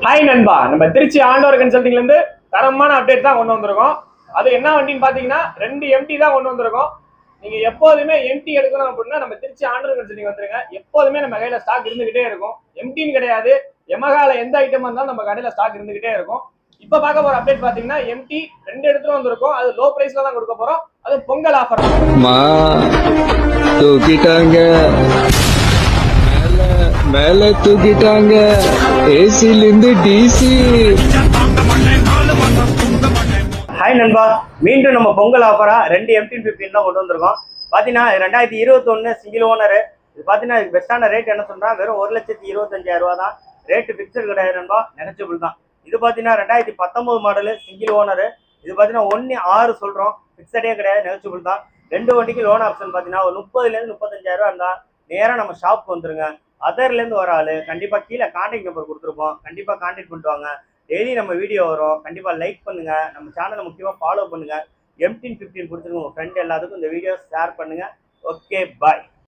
Hi நண்பா, நம்ம திருச்சி ஆண்டவர் கன்சல்டிங்ல இருந்து தரமான அப்டேட் தான் கொண்டு வந்திருக்கோம். அது என்ன வண்டின்னு பாத்தீங்கன்னா 2 எம்டி தான் கொண்டு வந்திருக்கோம். நீங்க எப்போதுமே எம்டி எடுக்கணும் அப்படின்னா நம்ம திருச்சி ஆண்டவர் கன்சல்டிங் வந்துருங்க. எப்போதுமே நம்ம கையில ஸ்டாக் இருந்துகிட்டே இருக்கும். எம்டின்னு கிடையாது, எமகால எந்த ஐட்டம் இருந்தாலும் நம்ம கடையில ஸ்டாக் இருந்துகிட்டே இருக்கும். இப்ப பார்க்க போற அப்டேட் பாத்தீங்கன்னா எம்டி 2 எடுத்துட்டு வந்திருக்கோம். அது லோ பிரைஸ்ல தான் கொடுக்க போறோம். அது பொங்கல் ஆஃபர். தூக்கிட்டாங்க மேல தூக்கிட்டாங்க ஏசில இருந்து டிசி. ஹாய் நண்பா, மீண்டும் நம்ம பொங்கல் ஆஃபரா 2 MT-15 தான் கொண்டு வந்திருக்கோம். பாத்தீங்கன்னா 2021 சிங்கிள் ஓனர். இது பாத்தீங்கன்னா பெஸ்டான ரேட் என்ன சொல்றான், வெறும் 1,25,000 ரூபா தான். ரேட்டு பிக்சர் கிடையாது நண்பா, நெகச்சிபிள் தான். இது பாத்தீங்கன்னா 2019 மாடலு சிங்கிள் ஓனர். இது பாத்தீங்கன்னா 1,6 சொல்றோம், பிக்சடே கிடையாது, நெகச்சிபிள் தான். 2 வண்டிக்கு லோன் ஆப்ஷன் பாத்தீங்கன்னா ஒரு 30,000 35,000 ரூபா இருந்தா நேரா நம்ம ஷாப்புக்கு வந்துருங்க. அதர்லேருந்து வர ஆளு கண்டிப்பா கீழே கான்டாக்ட் நம்பர் கொடுத்துருப்போம், கண்டிப்பா கான்டாக்ட் பண்ணிட்டு வாங்க. டெய்லி நம்ம வீடியோ வரும், கண்டிப்பா லைக் பண்ணுங்க, நம்ம சேனலை முக்கியமா ஃபாலோ பண்ணுங்க. MT-15 பிடிச்சிருங்க, உங்க ஃப்ரெண்ட் எல்லாத்துக்கும் இந்த வீடியோ ஷேர் பண்ணுங்க. ஓகே, பாய்.